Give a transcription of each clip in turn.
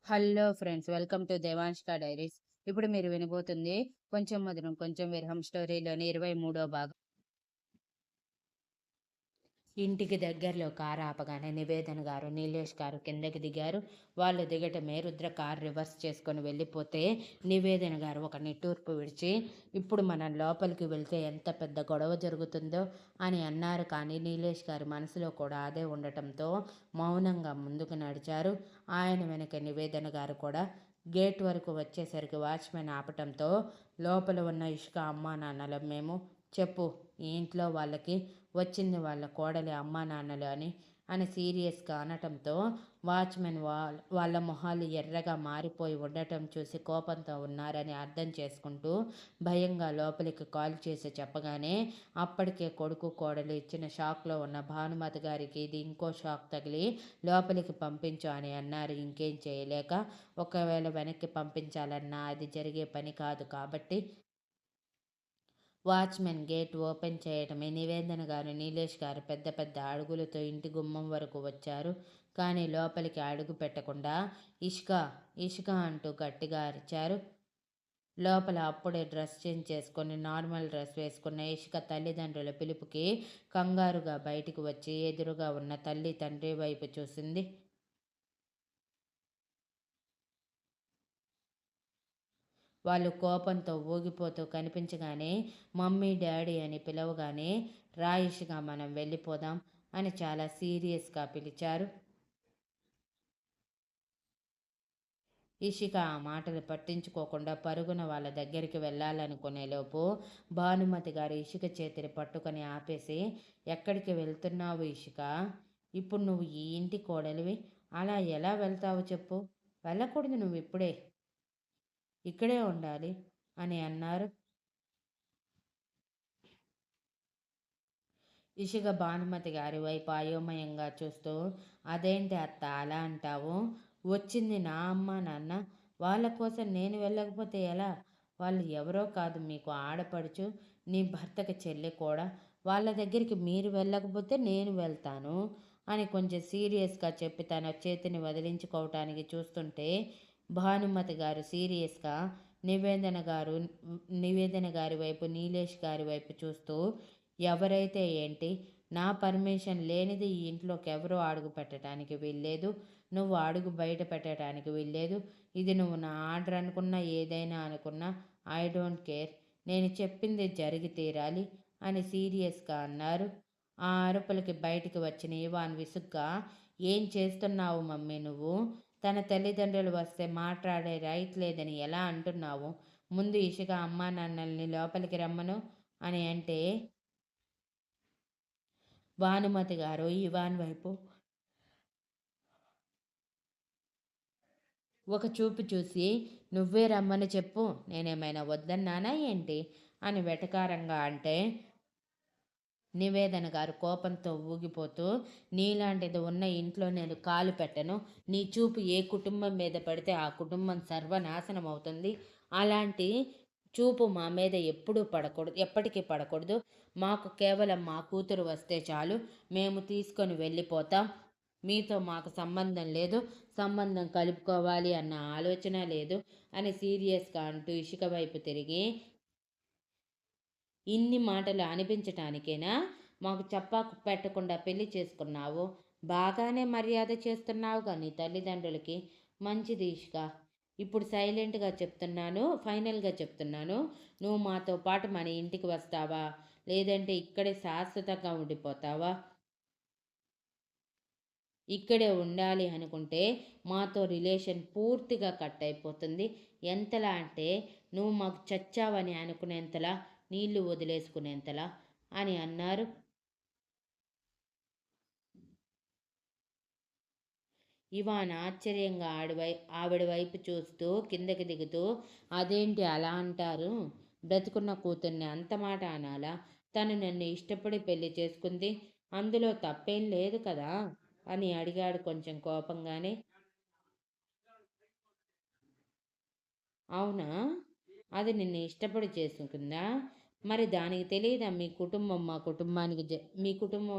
Hello friends, welcome to Devanshka diaries. ఇప్పుడు మీరు వినబోతుంది కొంచెం మధురం కొంచెం విరహం స్టోరీలోని 23వ భాగం. ఇంటికి దగ్గరలో కారు ఆపగానే నివేదన గారు, నీలేష్ గారు కిందకి దిగారు. వాళ్ళు దిగటమే రుద్ర కారు రివర్స్ చేసుకొని వెళ్ళిపోతే నివేదన గారు ఒక నిట్టూర్పు విడిచి, ఇప్పుడు మనం లోపలికి వెళ్తే ఎంత పెద్ద గొడవ జరుగుతుందో అని అన్నారు. కానీ నీలేష్ గారి మనసులో కూడా అదే ఉండటంతో మౌనంగా ముందుకు నడిచారు. ఆయన వెనక నివేదన గారు కూడా గేట్ వరకు వచ్చేసరికి వాచ్మెన్ ఆపటంతో, లోపల ఉన్న ఇష్క అమ్మా నాన్నలం మేము, చెప్పు ఈ ఇంట్లో వాళ్ళకి వచ్చింది వాళ్ళ కోడలి అమ్మా నాన్నలు అని సీరియస్గా అనటంతో వాచ్మెన్ వాళ్ళ మొహాలు ఎర్రగా మారిపోయి ఉండటం చూసి కోపంతో ఉన్నారని అర్థం చేసుకుంటూ భయంగా లోపలికి కాల్ చేసి చెప్పగానే, అప్పటికే కొడుకు కోడలు ఇచ్చిన షాక్లో ఉన్న భానుమతి గారికి ఇది ఇంకో షాక్ తగిలి లోపలికి పంపించు అని అన్నారు. ఇంకేం చేయలేక, ఒకవేళ వెనక్కి పంపించాలన్నా అది జరిగే పని కాదు కాబట్టి వాచ్మెన్ గేట్ ఓపెన్ చేయటమే. నివేదన గారు, నీలేష్ గారు పెద్ద పెద్ద అడుగులతో ఇంటి గుమ్మం వరకు వచ్చారు. కానీ లోపలికి అడుగు పెట్టకుండా ఇష్క ఇష్క అంటూ గట్టిగా అరిచారు. లోపల అప్పుడే డ్రెస్ చేంజ్ చేసుకొని నార్మల్ డ్రెస్ వేసుకున్న ఇష్క తల్లిదండ్రుల పిలుపుకి కంగారుగా బయటికి వచ్చి ఎదురుగా ఉన్న తల్లి తండ్రి వైపు చూసింది. వాళ్ళు కోపంతో ఊగిపోతూ కనిపించగానే మమ్మీ డాడీ అని పిలవగానే, రాయిష్గా మనం వెళ్ళిపోదాం అని చాలా సీరియస్గా పిలిచారు. ఇషిక ఆ మాటలు పట్టించుకోకుండా పరుగున వాళ్ళ దగ్గరికి వెళ్ళాలనుకునేలోపు భానుమతి గారు ఇషిక చేతిని పట్టుకొని ఆపేసి, ఎక్కడికి వెళ్తున్నావు ఇషిక? ఇప్పుడు నువ్వు ఈ ఇంటి కోడలివి, అలా ఎలా వెళ్తావు చెప్పు? వెళ్ళకూడదు, నువ్వు ఇప్పుడే ఇక్కడే ఉండాలి అని అన్నారు. ఇషిక భానుమతి గారి వైపు అయోమయంగా చూస్తూ, అదేంటి అత్త అలా అంటావు? వచ్చింది నా అమ్మ నాన్న, వాళ్ళ కోసం నేను వెళ్ళకపోతే ఎలా? వాళ్ళు ఎవరో కాదు, మీకు ఆడపడుచు, నీ భర్తకి చెల్లి కూడా. వాళ్ళ దగ్గరికి మీరు వెళ్ళకపోతే నేను వెళ్తాను అని కొంచెం సీరియస్గా చెప్పి తన చేతిని వదిలించుకోవటానికి చూస్తుంటే, భానుమతి గారు సీరియస్గా నివేదన గారి వైపు, నీలేష్ గారి వైపు చూస్తూ, ఎవరైతే ఏంటి, నా పర్మిషన్ లేనిది ఈ ఇంట్లోకి ఎవరూ అడుగు పెట్టడానికి వీల్లేదు, నువ్వు అడుగు బయట పెట్టడానికి వీల్లేదు. ఇది నువ్వు నా ఆర్డర్ అనుకున్నా ఏదైనా అనుకున్నా ఐ డోంట్ కేర్, నేను చెప్పింది జరిగి తీరాలి అని సీరియస్గా అన్నారు. ఆ అరుపులకి బయటికి వచ్చిన ఇవాన్ విసుగ్గా, ఏం చేస్తున్నావు మమ్మీ నువ్వు? తన తల్లిదండ్రులు వస్తే మాట్లాడే రైట్ లేదని ఎలా అంటున్నావు? ముందు ఇషిక అమ్మా నాన్నల్ని లోపలికి రమ్మను అని అంటే, భానుమతి గారు ఇవాన్ వైపు ఒక చూపు చూసి, నువ్వే రమ్మని చెప్పు, నేనేమైనా వద్దన్నానా ఏంటి అని వెటకారంగా అంటే, నివేదన గారు కోపంతో ఊగిపోతూ, నీలాంటిది ఉన్న ఇంట్లో నేను కాలు పెట్టను. నీ చూపు ఏ కుటుంబం మీద పడితే ఆ కుటుంబం సర్వనాశనం అవుతుంది. అలాంటి చూపు మా మీద ఎప్పుడూ పడకూడదు, ఎప్పటికీ పడకూడదు. మాకు కేవలం మా కూతురు వస్తే చాలు, మేము తీసుకొని వెళ్ళిపోతాం. మీతో మాకు సంబంధం లేదు, సంబంధం కలుపుకోవాలి అన్న ఆలోచన లేదు అని సీరియస్గా అంటూ ఇషిక వైపు తిరిగి, ఇన్ని మాటలు అనిపించటానికేనా మాకు చెప్పాకు పెట్టకుండా పెళ్లి చేసుకున్నావు? బాగానే మర్యాద చేస్తున్నావుగా నీ తల్లిదండ్రులకి. మంచిది ఇష్క, ఇప్పుడు సైలెంట్గా చెప్తున్నాను, ఫైనల్గా చెప్తున్నాను, నువ్వు మాతో పాటు మన ఇంటికి వస్తావా, లేదంటే ఇక్కడే శాశ్వతంగా ఉండిపోతావా? ఇక్కడే ఉండాలి అనుకుంటే మాతో రిలేషన్ పూర్తిగా కట్ అయిపోతుంది. ఎంతలా అంటే, నువ్వు మాకు చచ్చావని అనుకునేంతలా, నీళ్లు వదిలేసుకునేంతలా అని అన్నారు. ఇవాన్ ఆశ్చర్యంగా ఆవిడ వైపు చూస్తూ కిందకి దిగుతూ, అదేంటి అలా అంటారు? బ్రతుకున్న కూతుర్ని అంత మాట అనాలా? తను నన్ను ఇష్టపడి పెళ్లి చేసుకుంది, అందులో తప్పేం లేదు కదా అని అడిగాడు కొంచెం కోపంగానే. అవునా? అది నిన్ను ఇష్టపడి చేసుకుందా? మరి దానికి తెలీదా మీ కుటుంబం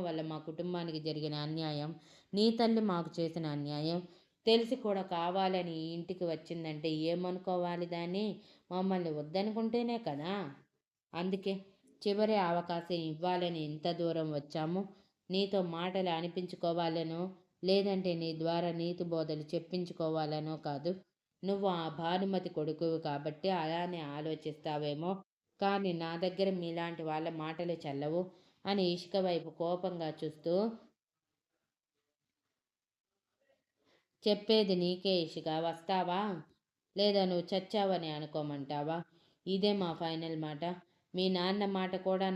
వల్ల మా కుటుంబానికి జరిగిన అన్యాయం, నీ తల్లి మాకు చేసిన అన్యాయం? తెలిసి కూడా కావాలని ఈ ఇంటికి వచ్చిందంటే ఏమనుకోవాలి దాన్ని? మమ్మల్ని వద్దనుకుంటేనే కదా! అందుకే చివరి అవకాశం ఇవ్వాలని ఇంత దూరం వచ్చాము. నీతో మాటలు అనిపించుకోవాలనో, లేదంటే నీ ద్వారా నీతి బోధలు చెప్పించుకోవాలనో కాదు. నువ్వు ఆ భానుమతి కొడుకువి కాబట్టి అలానే ఆలోచిస్తావేమో, కానీ నా దగ్గర మీలాంటి వాళ్ళ మాటలు చెల్లవు అని ఇషిక వైపు కోపంగా చూస్తూ, చెప్పేది నీకే ఇషిక, వస్తావా? లేదా నువ్వు చచ్చావని అనుకోమంటావా? ఇదే మా ఫైనల్ మాట. మీ నాన్న మాట కూడా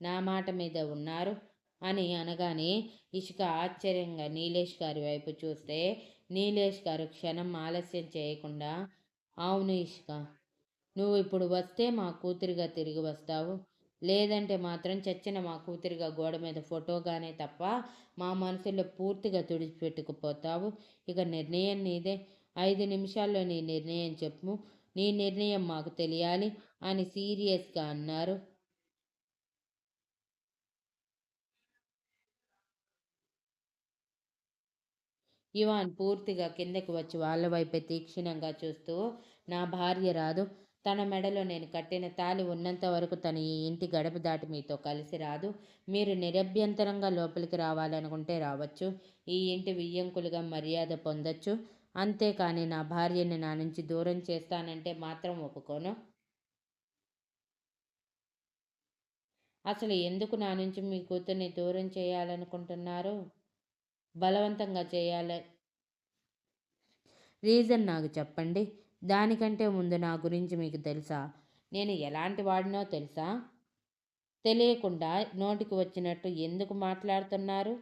నా మాట మీద ఉన్నారు అని అనగానే ఇషిక ఆశ్చర్యంగా నీలేష్ గారి వైపు చూస్తే, నీలేష్ గారు క్షణం ఆలస్యం చేయకుండా, అవును ఇషిక, నువ్వు ఇప్పుడు వస్తే మా కూతురిగా తిరిగి వస్తావు. లేదంటే మాత్రం చచ్చిన మా కూతురిగా గోడ మీద ఫోటోగానే తప్ప మా మనసులో పూర్తిగా తుడిచిపెట్టుకుపోతావు. ఇక నిర్ణయం నీదే. 5 నిమిషాల్లో నీ నిర్ణయం చెప్పు. నీ నిర్ణయం మాకు తెలియాలి అని సీరియస్గా అన్నారు. ఇవాన్ పూర్తిగా కిందకి వచ్చి వాళ్ళ వైపే తీక్షణంగా చూస్తూ, నా భార్య రాదు. తన మెడలో నేను కట్టిన తాళి ఉన్నంత వరకు తను ఈ ఇంటి గడప దాటి మీతో కలిసి రాదు. మీరు నిరభ్యంతరంగా లోపలికి రావాలనుకుంటే రావచ్చు. ఈ ఇంటి వియ్యంకులుగా మర్యాద పొందొచ్చు. అంతేకాని నా భార్యని నా నుంచి దూరం చేస్తానంటే మాత్రం ఒప్పుకోను. అసలు ఎందుకు నా నుంచి మీ కూతుర్ని దూరం చేయాలనుకుంటున్నారు? బలవంతంగా చేయాల రీజన్ నాకు చెప్పండి. దానికంటే ముందు నా గురించి మీకు తెలుసా? నేను ఎలాంటి వాడినో తెలుసా? తెలియకుండా నోటికి వచ్చినట్టు ఎందుకు మాట్లాడుతున్నారు?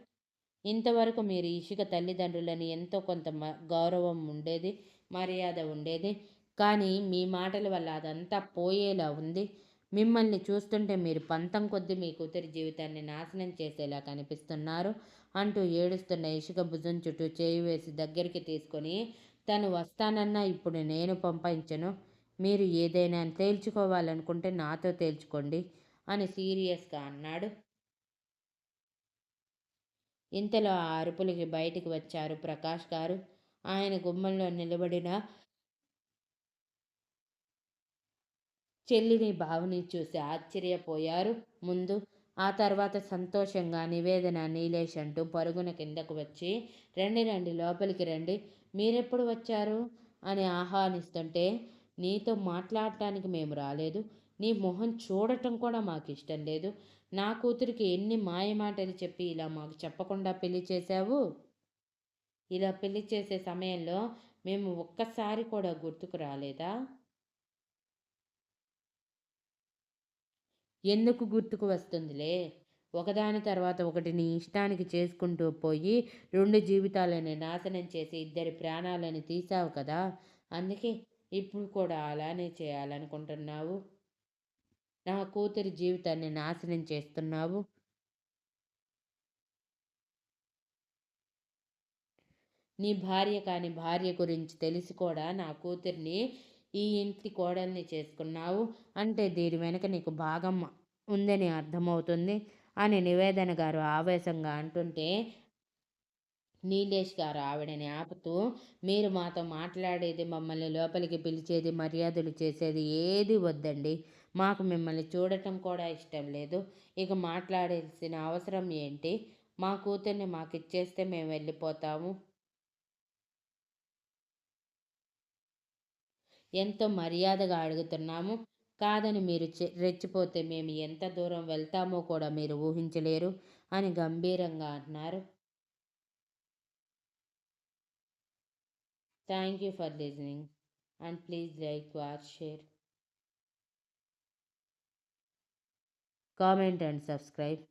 ఇంతవరకు మీరు ఇషిక తల్లిదండ్రులని ఎంతో కొంత గౌరవం ఉండేది, మర్యాద ఉండేది. కానీ మీ మాటల వల్ల అదంతా పోయేలా ఉంది. మిమ్మల్ని చూస్తుంటే మీరు పంతం కొద్దీ మీ కూతురి జీవితాన్ని నాశనం చేసేలా కనిపిస్తున్నారు అంటూ ఏడుస్తున్న ఇషిక భుజం చుట్టూ చేయి వేసి దగ్గరికి తీసుకొని, తను వస్తానన్నా ఇప్పుడు నేను పంపించను. మీరు ఏదైనా తేల్చుకోవాలనుకుంటే నాతో తేల్చుకోండి అని సీరియస్గా అన్నాడు. ఇంతలో ఆ అరుపులకి బయటికి వచ్చారు ప్రకాష్ గారు. ఆయన గుమ్మంలో నిలబడిన చెల్లిని, బావని చూసి ఆశ్చర్యపోయారు ముందు. ఆ తర్వాత సంతోషంగా నివేదన, నీలేష్ అంటూ పరుగున కిందకు వచ్చి, రండి రండి లోపలికి రండి. మీరెప్పుడు వచ్చారు అని ఆహ్వానిస్తుంటే, నీతో మాట్లాడటానికి మేము రాలేదు. నీ మొహం చూడటం కూడా మాకు ఇష్టం లేదు. నా కూతురికి ఎన్ని మాయమాటలు చెప్పి ఇలా మాకు చెప్పకుండా పెళ్లి చేశావు? ఇలా పెళ్లి చేసే సమయంలో మేము ఒక్కసారి కూడా గుర్తుకు రాలేదా? ఎందుకు గుర్తుకు వస్తుందిలే. ఒకదాని తర్వాత ఒకటి నీ ఇష్టానికి చేసుకుంటూ పోయి 2 జీవితాలని నాశనం చేసి ఇద్దరి ప్రాణాలని తీసావు కదా! అందుకే ఇప్పుడు కూడా అలానే చేయాలనుకుంటున్నావు. నా కూతురి జీవితాన్ని నాశనం చేస్తున్నావు. నీ భార్య కాని భార్య గురించి తెలిసి కూడా నా కూతుర్ని ఈ ఇంటి కోడల్ని చేసుకున్నావు. అంటే దీని వెనక నీకు భాగం ఉందని అర్థమవుతుంది అని నివేదన గారు ఆవేశంగా అంటుంటే, నీలేష్ గారు ఆవిడని ఆపుతూ, మీరు మాతో మాట్లాడేది, మమ్మల్ని లోపలికి పిలిచేది, మర్యాదలు చేసేది ఏది వద్దండి. మాకు మిమ్మల్ని చూడటం కూడా ఇష్టం లేదు. ఇక మాట్లాడాల్సిన అవసరం ఏంటి? మా కూతుర్ని మాకిచ్చేస్తే మేము వెళ్ళిపోతాము. ఎంతో మర్యాదగా అడుగుతున్నాము. కాదని మీరు రెచ్చిపోతే మేము ఎంత దూరం వెళ్తామో కూడా మీరు ఊహించలేరు అని గంభీరంగా అన్నారు. Thank you for listening and please like, watch, share, comment and subscribe.